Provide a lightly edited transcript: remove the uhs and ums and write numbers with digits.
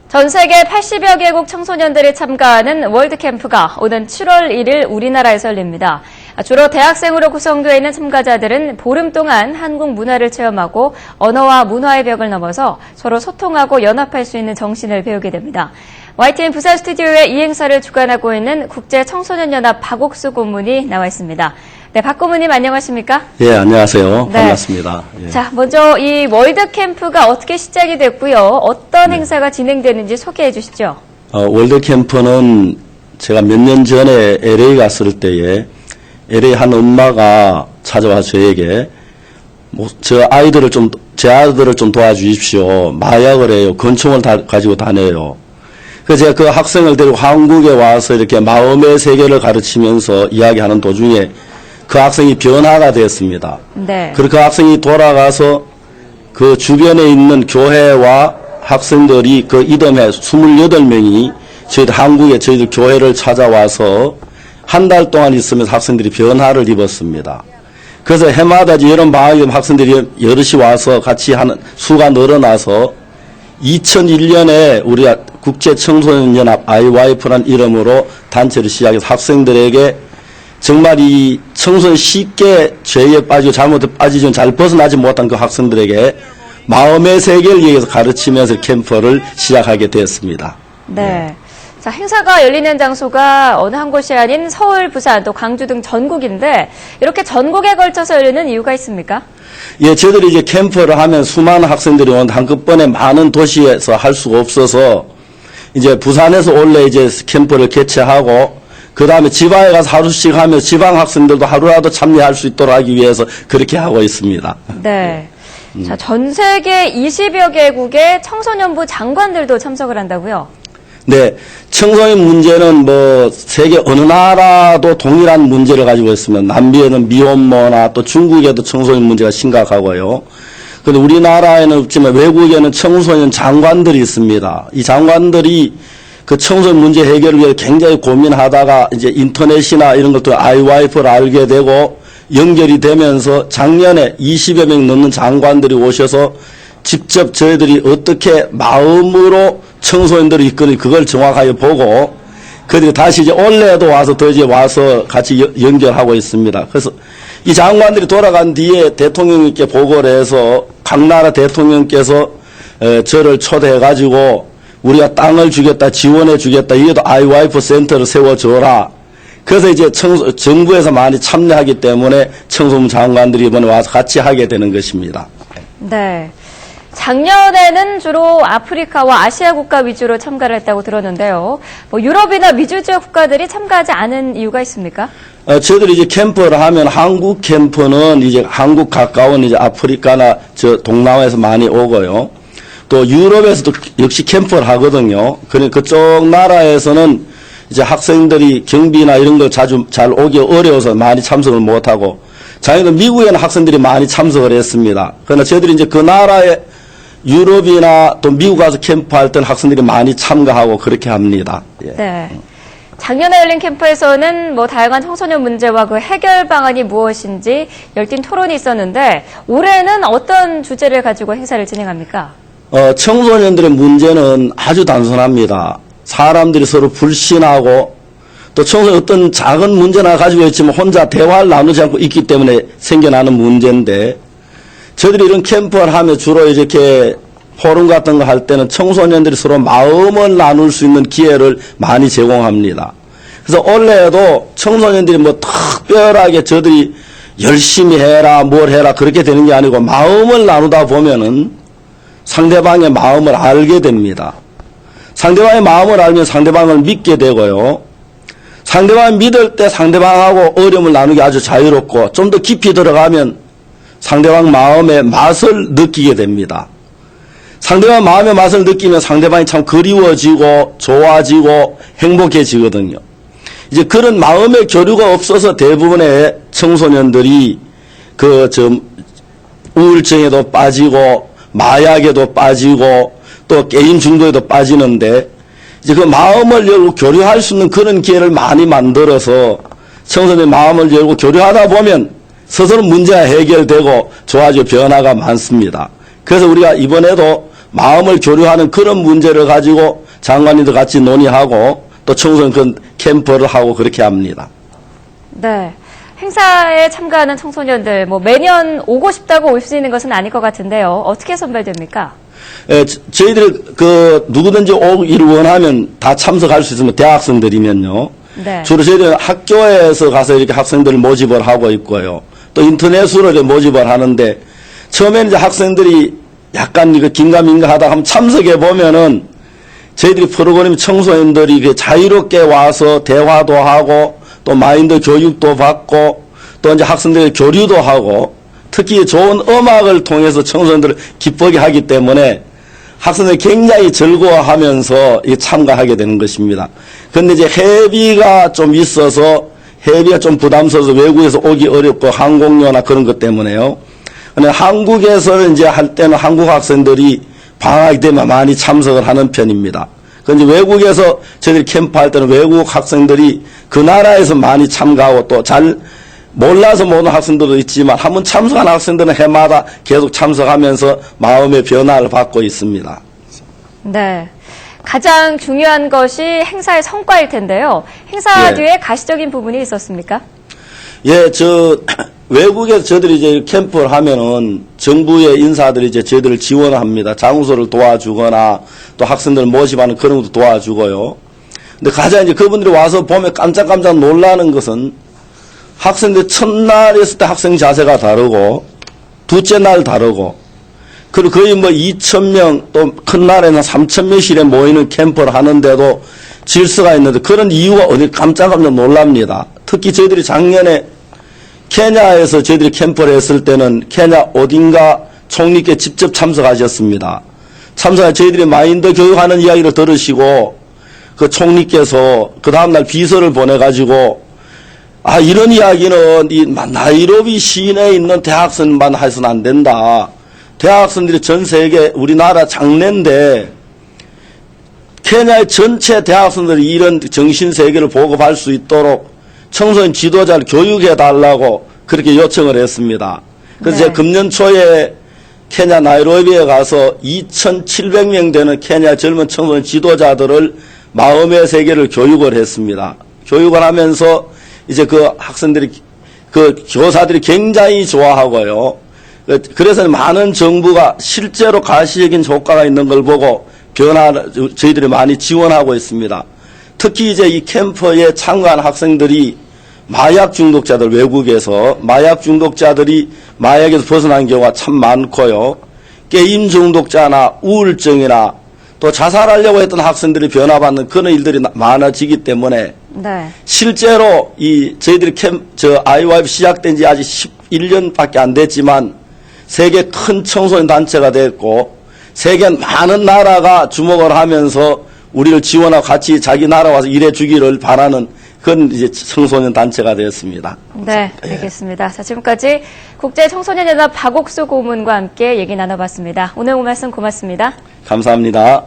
전 세계 80여 개국 청소년들이 참가하는 월드캠프가 오는 7월 1일 우리나라에서 열립니다. 주로 대학생으로 구성되어 있는 참가자들은 보름 동안 한국 문화를 체험하고 언어와 문화의 벽을 넘어서 서로 소통하고 연합할 수 있는 정신을 배우게 됩니다. YTN 부산 스튜디오에 이 행사를 주관하고 있는 국제청소년연합 박옥수 고문이 나와 있습니다. 네, 박 고문님 안녕하십니까? 예, 안녕하세요. 네. 반갑습니다. 예. 자, 먼저 이 월드캠프가 어떻게 시작이 됐고요. 어떤 행사가 진행되는지 소개해 주시죠. 월드캠프는 제가 몇 년 전에 LA 갔을 때에 LA 한 엄마가 찾아와 저에게 제 아들을 좀 도와주십시오. 마약을 해요. 권총을 가지고 다녀요. 그래서 제가 그 학생을 데리고 한국에 와서 이렇게 마음의 세계를 가르치면서 이야기하는 도중에 그 학생이 변화가 되었습니다. 네. 그리고 그 학생이 돌아가서 그 주변에 있는 교회와 학생들이 그 이듬해 28명이 저희들 교회를 찾아와서 한 달 동안 있으면서 학생들이 변화를 입었습니다. 그래서 해마다 이런 방학에 학생들이 여럿이 와서 같이 하는 수가 늘어나서 2001년에 우리가 국제청소년연합 IYF라는 이름으로 단체를 시작해서 학생들에게 정말 이 청소년 쉽게 죄에 빠지고 잘못에 빠지지 잘 벗어나지 못한 그 학생들에게 마음의 세계를 위해서 가르치면서 캠프를 시작하게 되었습니다. 네. 자, 행사가 열리는 장소가 어느 한 곳이 아닌 서울, 부산, 또 광주 등 전국인데 이렇게 전국에 걸쳐서 열리는 이유가 있습니까? 예, 저희들이 이제 캠프를 하면 수많은 학생들이 오는데 한꺼번에 많은 도시에서 할 수가 없어서 이제 부산에서 원래 이제 캠프를 개최하고 그 다음에 지방에 가서 하루씩 하면 지방 학생들도 하루라도 참여할 수 있도록 하기 위해서 그렇게 하고 있습니다. 네. 자, 전 세계 20여 개국의 청소년부 장관들도 참석을 한다고요? 네. 청소년 문제는 세계 어느 나라도 동일한 문제를 가지고 있으면 남미에는 미혼모나 또 중국에도 청소년 문제가 심각하고요. 그런데 우리나라에는 없지만 외국에는 청소년 장관들이 있습니다. 이 장관들이 그 청소년 문제 해결을 위해 굉장히 고민하다가 이제 인터넷이나 이런 것도 IYF를 알게 되고 연결이 되면서 작년에 20여 명 넘는 장관들이 오셔서 직접 저희들이 어떻게 마음으로 청소년들을 이끄는 그걸 정확하게 보고 그리고 다시 이제 올해도 와서 더 이제 와서 같이 연결하고 있습니다. 그래서 이 장관들이 돌아간 뒤에 대통령님께 보고를 해서 각 나라 대통령께서 저를 초대해 가지고 우리가 땅을 주겠다, 지원해 주겠다, 이게도 IYF 센터를 세워줘라. 그래서 이제 정부에서 많이 참여하기 때문에 청소년 장관들이 이번에 와서 같이 하게 되는 것입니다. 네. 작년에는 주로 아프리카와 아시아 국가 위주로 참가를 했다고 들었는데요. 유럽이나 미주 지역 국가들이 참가하지 않은 이유가 있습니까? 저희들이 이제 캠프를 하면 한국 캠프는 이제 한국 가까운 이제 아프리카나 동남아에서 많이 오고요. 또 유럽에서도 역시 캠프를 하거든요. 그러니까 그쪽 나라에서는 이제 학생들이 경비나 이런 거 자주 잘 오기 어려워서 많이 참석을 못하고 자기는 미국에는 학생들이 많이 참석을 했습니다. 그러나 저희들이 이제 그 나라에 유럽이나 또 미국 가서 캠프할 때는 학생들이 많이 참가하고 그렇게 합니다. 예. 네. 작년에 열린 캠프에서는 다양한 청소년 문제와 그 해결 방안이 무엇인지 열띤 토론이 있었는데 올해는 어떤 주제를 가지고 행사를 진행합니까? 청소년들의 문제는 아주 단순합니다. 사람들이 서로 불신하고 또 청소년 어떤 작은 문제나 가지고 있지만 혼자 대화를 나누지 않고 있기 때문에 생겨나는 문제인데 저희들이 이런 캠프를 하면 주로 이렇게 포럼 같은 거 할 때는 청소년들이 서로 마음을 나눌 수 있는 기회를 많이 제공합니다. 그래서 올해에도 청소년들이 특별하게 저들이 열심히 해라 뭘 해라 그렇게 되는 게 아니고 마음을 나누다 보면은 상대방의 마음을 알게 됩니다. 상대방의 마음을 알면 상대방을 믿게 되고요. 상대방을 믿을 때 상대방하고 어려움을 나누기 아주 자유롭고 좀 더 깊이 들어가면 상대방 마음의 맛을 느끼게 됩니다. 상대방 마음의 맛을 느끼면 상대방이 참 그리워지고 좋아지고 행복해지거든요. 이제 그런 마음의 교류가 없어서 대부분의 청소년들이 우울증에도 빠지고 마약에도 빠지고 또 게임 중독에도 빠지는데 이제 그 마음을 열고 교류할 수 있는 그런 기회를 많이 만들어서 청소년의 마음을 열고 교류하다 보면 스스로 문제가 해결되고 좋아지고 변화가 많습니다. 그래서 우리가 이번에도 마음을 교류하는 그런 문제를 가지고 장관님들 같이 논의하고 또 청소년 그 캠프를 하고 그렇게 합니다. 네. 행사에 참가하는 청소년들, 매년 오고 싶다고 올 수 있는 것은 아닐 것 같은데요. 어떻게 선발됩니까? 저희들이 누구든지 오기를 원하면 다 참석할 수 있으면 대학생들이면요. 네. 주로 저희들은 학교에서 가서 이렇게 학생들을 모집을 하고 있고요. 또 인터넷으로 이렇게 모집을 하는데 처음에는 이제 학생들이 약간 이거 긴가민가 하다가 한번 참석해 보면은 저희들이 프로그램 청소년들이 자유롭게 와서 대화도 하고 또 마인드 교육도 받고 또 이제 학생들의 교류도 하고 특히 좋은 음악을 통해서 청소년들을 기쁘게 하기 때문에 학생들이 굉장히 즐거워하면서 참가하게 되는 것입니다. 그런데 이제 해비가 좀 있어서 해비가 좀 부담스러워서 외국에서 오기 어렵고 항공료나 그런 것 때문에요. 근데 한국에서는 이제 할 때는 한국 학생들이 방학이 되면 많이 참석을 하는 편입니다. 그런데 외국에서 저희들이 캠프할 때는 외국 학생들이 그 나라에서 많이 참가하고 또 잘 몰라서 모르는 학생들도 있지만 한번 참석한 학생들은 해마다 계속 참석하면서 마음의 변화를 받고 있습니다. 네. 가장 중요한 것이 행사의 성과일 텐데요. 행사 뒤에 가시적인 부분이 있었습니까? 외국에서 저희들이 이제 캠프를 하면은 정부의 인사들이 이제 저희들을 지원을 합니다. 장소를 도와주거나 또 학생들을 모집하는 그런 것도 도와주고요. 근데 가장 이제 그분들이 와서 보면 깜짝깜짝 놀라는 것은 학생들 첫날 했을 때 학생 자세가 다르고 둘째 날 다르고 그리고 거의 2,000명 또 큰 날에는 3,000명씩에 모이는 캠프를 하는데도 질서가 있는데 그런 이유가 어디 깜짝깜짝 놀랍니다. 특히 저희들이 작년에 케냐에서 저희들이 캠프를 했을 때는 케냐 어딘가 총리께 직접 참석하셨습니다. 참석해 저희들이 마인드 교육하는 이야기를 들으시고 그 총리께서 그 다음날 비서를 보내가지고 이런 이야기는 이 나이로비 시내에 있는 대학생만 해서는 안 된다. 대학생들이 전 세계 우리나라 장래인데 케냐의 전체 대학생들이 이런 정신세계를 보급할 수 있도록 청소년 지도자를 교육해달라고 그렇게 요청을 했습니다. 그래서 제가 금년 초에 케냐 나이로비에 가서 2,700명 되는 케냐 젊은 청소년 지도자들을 마음의 세계를 교육을 했습니다. 교육을 하면서 이제 그 학생들이 그 교사들이 굉장히 좋아하고요. 그래서 많은 정부가 실제로 가시적인 효과가 있는 걸 보고 변화를 저희들이 많이 지원하고 있습니다. 특히 이제 이 캠프에 참가한 학생들이 마약 중독자들 외국에서 마약 중독자들이 마약에서 벗어난 경우가 참 많고요. 게임 중독자나 우울증이나 또 자살하려고 했던 학생들이 변화받는 그런 일들이 많아지기 때문에 네. 실제로 저희들이 IYF 시작된 지 아직 11년밖에 안 됐지만 세계 큰 청소년 단체가 됐고 세계 많은 나라가 주목을 하면서 우리를 지원하고 같이 자기 나라 와서 일해 주기를 바라는 그건 이제 청소년 단체가 되었습니다. 네, 알겠습니다. 자, 지금까지 국제청소년연합 박옥수 고문과 함께 얘기 나눠봤습니다. 오늘 말씀 고맙습니다. 감사합니다.